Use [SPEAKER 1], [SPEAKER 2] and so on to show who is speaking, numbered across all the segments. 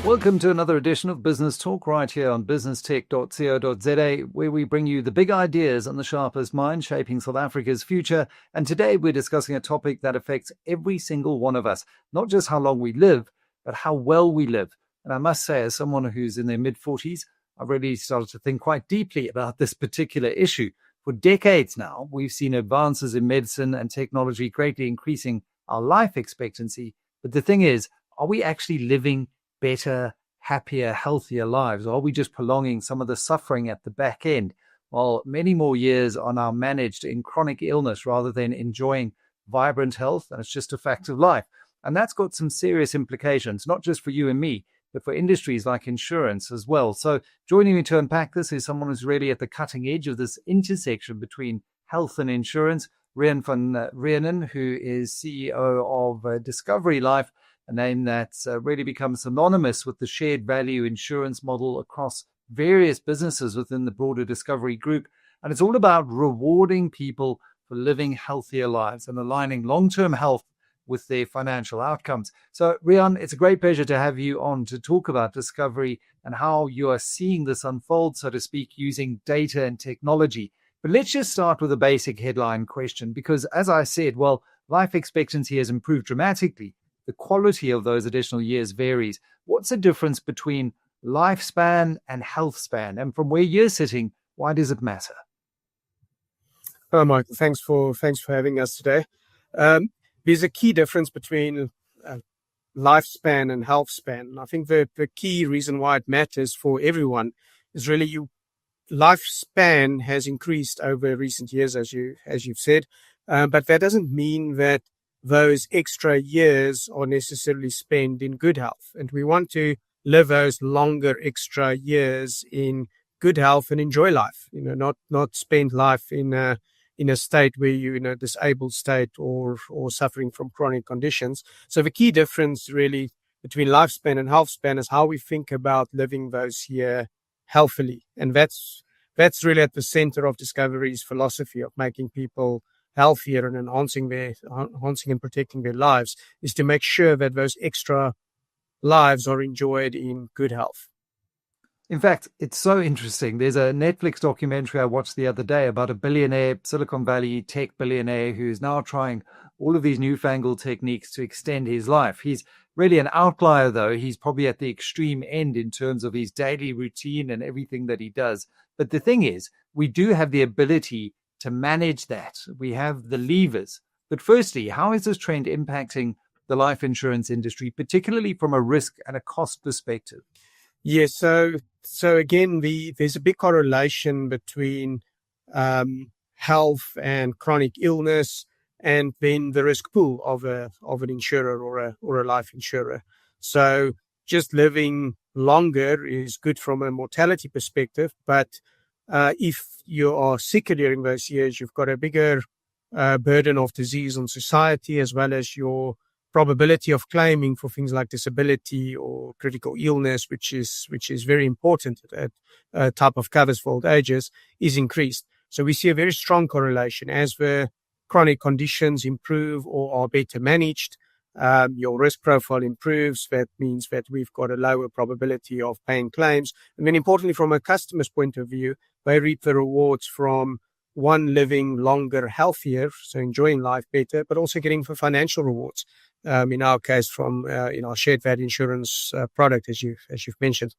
[SPEAKER 1] Welcome to another edition of Business Talk right here on businesstech.co.za, where we bring you the big ideas and the sharpest mind shaping South Africa's future. And today we're discussing a topic that affects every single one of us, not just how long we live, but how well we live. And I must say, as someone who's in their mid-40s, I've really started to think quite deeply about this particular issue. For decades now, we've seen advances in medicine and technology greatly increasing our life expectancy. But the thing is, are we actually living better, happier, healthier lives? Or are we just prolonging some of the suffering at the back end while many more years are now managed in chronic illness rather than enjoying vibrant health? And it's just a fact of life. And that's got some serious implications, not just for you and me, but for industries like insurance as well. So joining me to unpack this is someone who's really at the cutting edge of this intersection between health and insurance, Riaan van Reenen, who is CEO of Discovery Life, a name that's really become synonymous with the shared value insurance model across various businesses within the broader Discovery Group. And it's all about rewarding people for living healthier lives and aligning long-term health with their financial outcomes. So, Riaan, it's a great pleasure to have you on to talk about Discovery and how you are seeing this unfold, so to speak, using data and technology. But let's just start with a basic headline question, because as I said, well, life expectancy has improved dramatically. The quality of those additional years varies. What's the difference between lifespan and health span? And from where you're sitting, why does it matter?
[SPEAKER 2] Hello, Michael. Thanks for having us today. There's a key difference between lifespan and health span. I think the key reason why it matters for everyone is really lifespan has increased over recent years, as you've said, but that doesn't mean that those extra years are necessarily spent in good health. And we want to live those longer extra years in good health and enjoy life, not spend life in a state where you're in a disabled state or suffering from chronic conditions. So the key difference really between lifespan and health span is how we think about living those years healthily. And that's really at the center of Discovery's philosophy of making people healthier and enhancing and protecting their lives, is to make sure that those extra lives are enjoyed in good health.
[SPEAKER 1] In fact, it's so interesting. There's a Netflix documentary I watched the other day about a billionaire, Silicon Valley tech billionaire, who is now trying all of these newfangled techniques to extend his life. He's really an outlier, though. He's probably at the extreme end in terms of his daily routine and everything that he does. But the thing is, we do have the ability to manage that. We have the levers. But firstly, how is this trend impacting the life insurance industry, particularly from a risk and a cost perspective?
[SPEAKER 2] Yes, so again, there's a big correlation between health and chronic illness, and then the risk pool of an insurer or a life insurer. So just living longer is good from a mortality perspective, but if you are sicker during those years, you've got a bigger burden of disease on society, as well as your probability of claiming for things like disability or critical illness, which is very important at type of covers for old ages, is increased. So we see a very strong correlation. As the chronic conditions improve or are better managed, your risk profile improves. That means that we've got a lower probability of paying claims. And then importantly, from a customer's point of view, they reap the rewards from one, living longer, healthier, so enjoying life better, but also getting the financial rewards. In our case, from our shared value insurance product, as you've mentioned.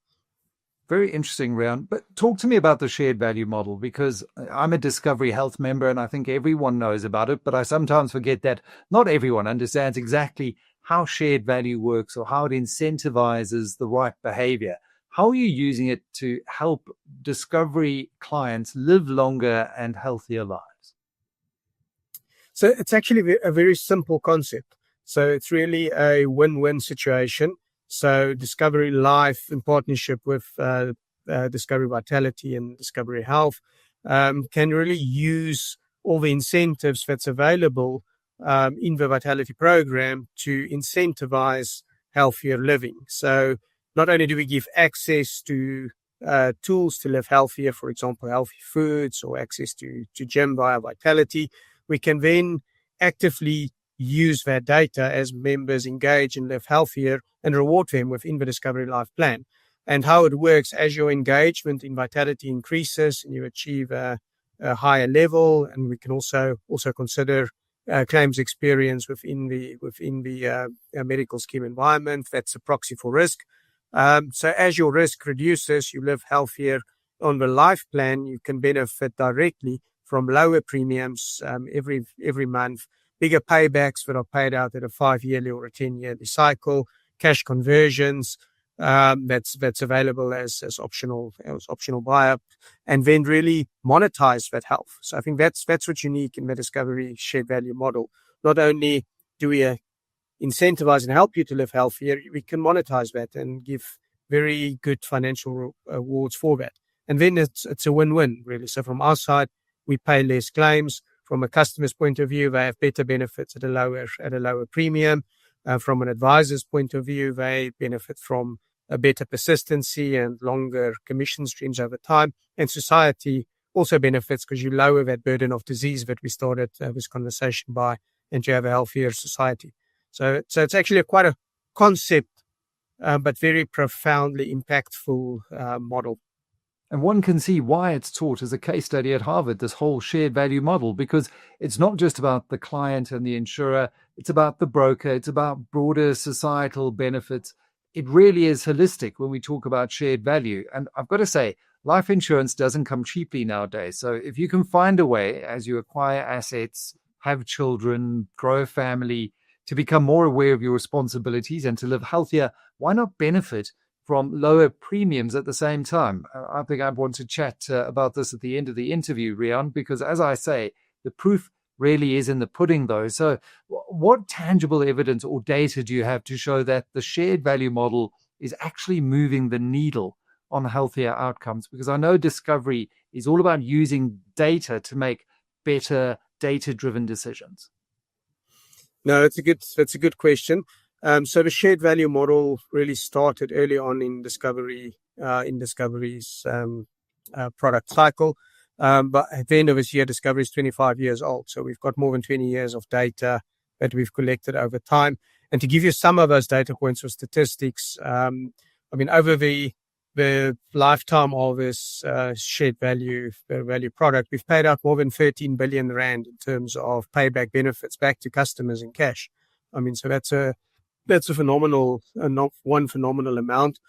[SPEAKER 1] Very interesting, Riaan. But talk to me about the shared value model, because I'm a Discovery Health member and I think everyone knows about it, but I sometimes forget that not everyone understands exactly how shared value works or how it incentivizes the right behavior. How are you using it to help Discovery clients live longer and healthier lives?
[SPEAKER 2] So it's actually a very simple concept. So it's really a win-win situation. So Discovery Life, in partnership with Discovery Vitality and Discovery Health, can really use all the incentives that's available in the Vitality program to incentivize healthier living. So not only do we give access to tools to live healthier, for example, healthy foods or access to gym via Vitality, we can then actively use that data as members engage and live healthier and reward them within the Discovery Life plan. And how it works, as your engagement in Vitality increases and you achieve a higher level, and we can also consider claims experience within the medical scheme environment. That's a proxy for risk. So as your risk reduces, you live healthier on the life plan. You can benefit directly from lower premiums every month, bigger paybacks that are paid out at a 5-yearly or a 10-yearly cycle, cash conversions that's available as optional buy-up, and then really monetize that health. So I think that's what's unique in the Discovery shared value model. Not only do we incentivize and help you to live healthier, we can monetize that and give very good financial rewards for that. And then it's a win-win, really. So from our side, we pay less claims. From a customer's point of view, they have better benefits at a lower premium. From an advisor's point of view, they benefit from a better persistency and longer commission streams over time. And society also benefits because you lower that burden of disease that we started this conversation by, and you have a healthier society. So it's actually quite a concept, but very profoundly impactful model.
[SPEAKER 1] And one can see why it's taught as a case study at Harvard, this whole shared value model, because it's not just about the client and the insurer. It's about the broker. It's about broader societal benefits. It really is holistic when we talk about shared value. And I've got to say, life insurance doesn't come cheaply nowadays. So if you can find a way, as you acquire assets, have children, grow a family, to become more aware of your responsibilities and to live healthier, why not benefit from lower premiums at the same time? I think I'd want to chat about this at the end of the interview, Riaan, because as I say, the proof really is in the pudding, though. So what tangible evidence or data do you have to show that the shared value model is actually moving the needle on healthier outcomes? Because I know Discovery is all about using data to make better data-driven decisions.
[SPEAKER 2] No, that's a good question. So the shared value model really started early on in Discovery's product cycle. But at the end of this year, Discovery is 25 years old. So we've got more than 20 years of data that we've collected over time. And to give you some of those data points or statistics, over the lifetime of this shared value product, we've paid out more than 13 billion rand in terms of payback benefits back to customers in cash. So that's a phenomenal amount.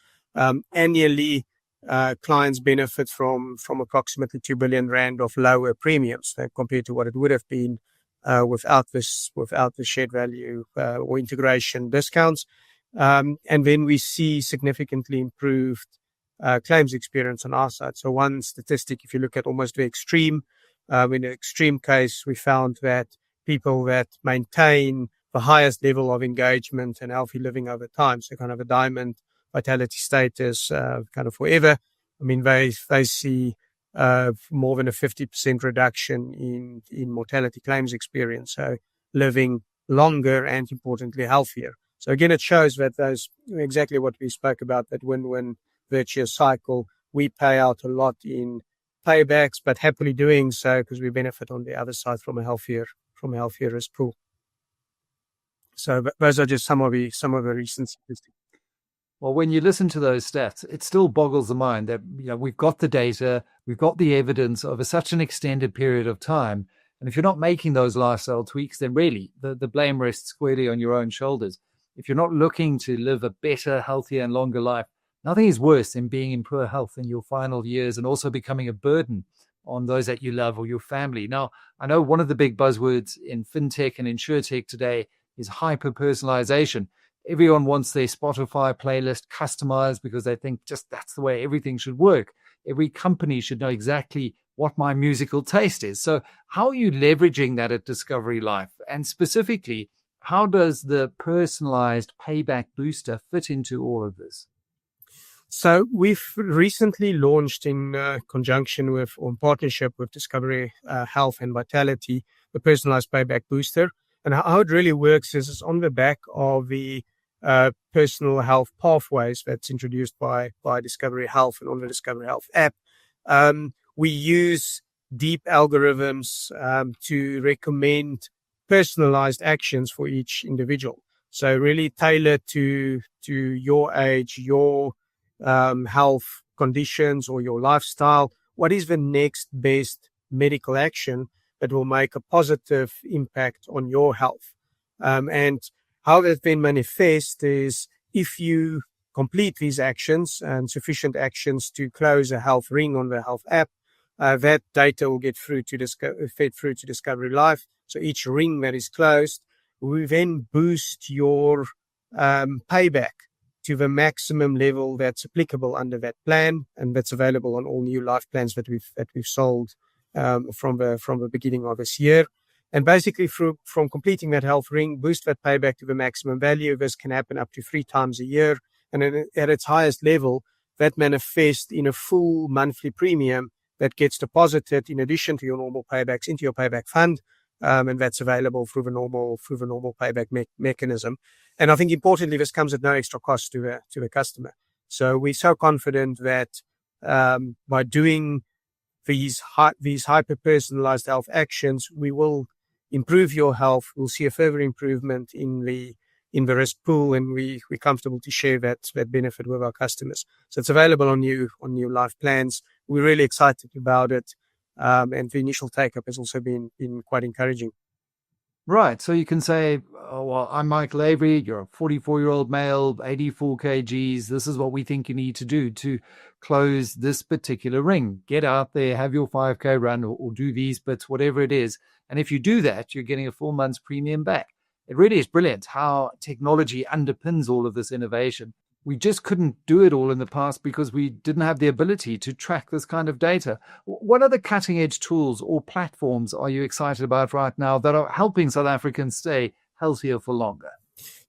[SPEAKER 2] Annually, clients benefit from approximately 2 billion rand of lower premiums compared to what it would have been without the shared value or integration discounts. And then we see significantly improved claims experience on our side. So one statistic, if you look at almost the extreme, in an extreme case, we found that people that maintain the highest level of engagement and healthy living over time, so kind of a diamond vitality status, kind of forever. They see more than a 50% reduction in mortality claims experience. So living longer and importantly healthier. So again, it shows that those exactly what we spoke about, that win-win virtuous cycle. We pay out a lot in paybacks, but happily doing so because we benefit on the other side from a healthier risk pool. So those are just some of the recent statistics.
[SPEAKER 1] Well, when you listen to those stats, it still boggles the mind that we've got the data, we've got the evidence over such an extended period of time. And if you're not making those lifestyle tweaks, then really the blame rests squarely on your own shoulders. If you're not looking to live a better, healthier and longer life, nothing is worse than being in poor health in your final years and also becoming a burden on those that you love or your family. Now, I know one of the big buzzwords in fintech and insurtech today is hyper-personalization. Everyone wants their Spotify playlist customized because they think just that's the way everything should work. Every company should know exactly what my musical taste is. So how are you leveraging that at Discovery Life? And specifically, how does the personalized payback booster fit into all of this?
[SPEAKER 2] So we've recently launched in conjunction with or in partnership with Discovery Health and Vitality, the personalized payback booster. And how it really works is it's on the back of the personal health pathways that's introduced by Discovery Health and on the Discovery Health app. We use deep algorithms to recommend personalized actions for each individual. So really tailored to your age, your health conditions or your lifestyle. What is the next best medical action that will make a positive impact on your health? And how that then manifests is if you complete these actions and sufficient actions to close a health ring on the health app, that data will get fed through to Discovery Life. So each ring that is closed, we then boost your payback to the maximum level that's applicable under that plan, and that's available on all new life plans that we've sold from the beginning of this year. And basically, from completing that health ring, boost that payback to the maximum value. This can happen up to 3 times a year, and at its highest level, that manifests in a full monthly premium that gets deposited in addition to your normal paybacks into your payback fund, and that's available through the normal payback mechanism. And I think importantly, this comes at no extra cost to the customer. So we're so confident that by doing these hyper-personalized health actions, we will improve your health. We'll see a further improvement in the risk pool, and we're comfortable to share that benefit with our customers. So it's available on new life plans. We're really excited about it, and the initial take-up has also been quite encouraging.
[SPEAKER 1] Right. So you can say, oh, well, I'm Michael Avery. You're a 44-year-old male, 84 kgs. This is what we think you need to do to close this particular ring. Get out there, have your 5K run, or do these bits, whatever it is. And if you do that, you're getting a full month's premium back. It really is brilliant how technology underpins all of this innovation. We just couldn't do it all in the past because we didn't have the ability to track this kind of data. What other cutting edge tools or platforms are you excited about right now that are helping South Africans stay healthier for longer?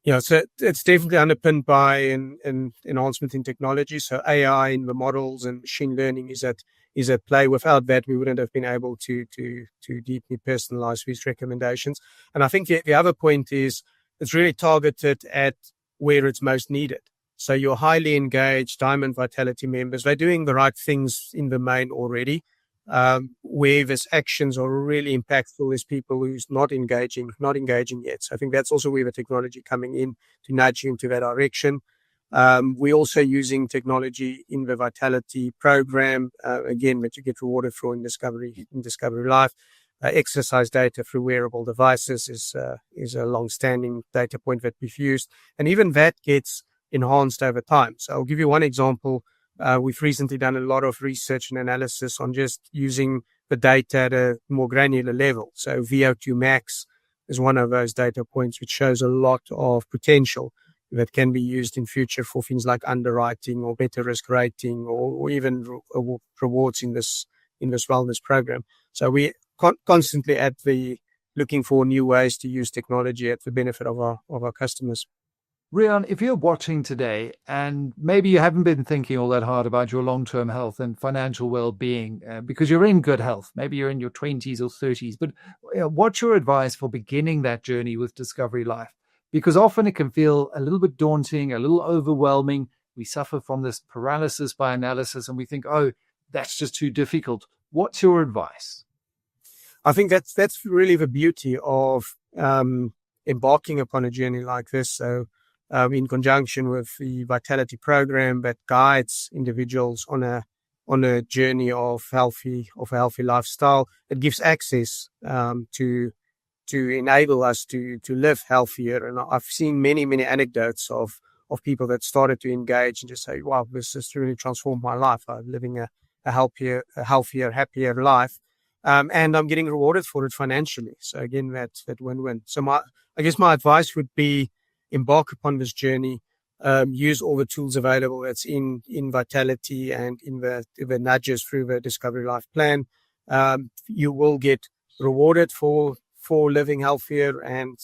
[SPEAKER 2] Yeah, so it's definitely underpinned by an enhancement in technology. So AI in the models and machine learning is at play. Without that, we wouldn't have been able to deeply personalize these recommendations. And I think the other point is it's really targeted at where it's most needed. So your highly engaged Diamond Vitality members, they're doing the right things in the main already. Where these actions are really impactful is people who's not engaging yet. So I think that's also where the technology coming in to nudge you into that direction. We're also using technology in the Vitality program, again, that you get rewarded for in Discovery Life. Exercise data through wearable devices is a long-standing data point that we've used. And even that gets enhanced over time. So I'll give you one example. We've recently done a lot of research and analysis on just using the data at a more granular level. So VO2 max is one of those data points which shows a lot of potential that can be used in future for things like underwriting or better risk rating or even rewards in this wellness program. So we constantly looking for new ways to use technology at the benefit of our customers.
[SPEAKER 1] Riaan, if you're watching today and maybe you haven't been thinking all that hard about your long-term health and financial well-being because you're in good health, maybe you're in your 20s or 30s, but what's your advice for beginning that journey with Discovery Life? Because often it can feel a little bit daunting, a little overwhelming. We suffer from this paralysis by analysis and we think, oh, that's just too difficult. What's your advice?
[SPEAKER 2] I think that's really the beauty of embarking upon a journey like this. So in conjunction with the Vitality program that guides individuals on a journey of a healthy lifestyle, it gives access to enable us to live healthier. And I've seen many anecdotes of people that started to engage and just say, wow, this has really transformed my life. I'm living a healthier, happier life. And I'm getting rewarded for it financially. So again, that win-win. So I guess my advice would be embark upon this journey, use all the tools available that's in Vitality and in the nudges through the Discovery Life plan. You will get rewarded for living healthier, and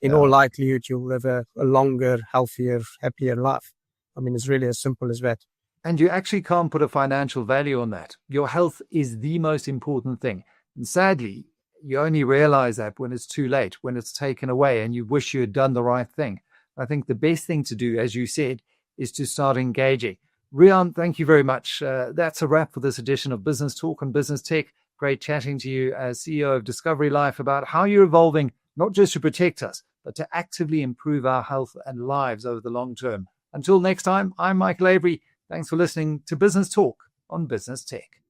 [SPEAKER 2] in all likelihood, you'll live a longer, healthier, happier life. I mean, it's really as simple as that.
[SPEAKER 1] And you actually can't put a financial value on that. Your health is the most important thing. And sadly, you only realize that when it's too late, when it's taken away and you wish you had done the right thing. I think the best thing to do, as you said, is to start engaging. Riaan, thank you very much. That's a wrap for this edition of Business Talk on Business Tech. Great chatting to you as CEO of Discovery Life about how you're evolving, not just to protect us, but to actively improve our health and lives over the long term. Until next time, I'm Michael Avery. Thanks for listening to Business Talk on Business Tech.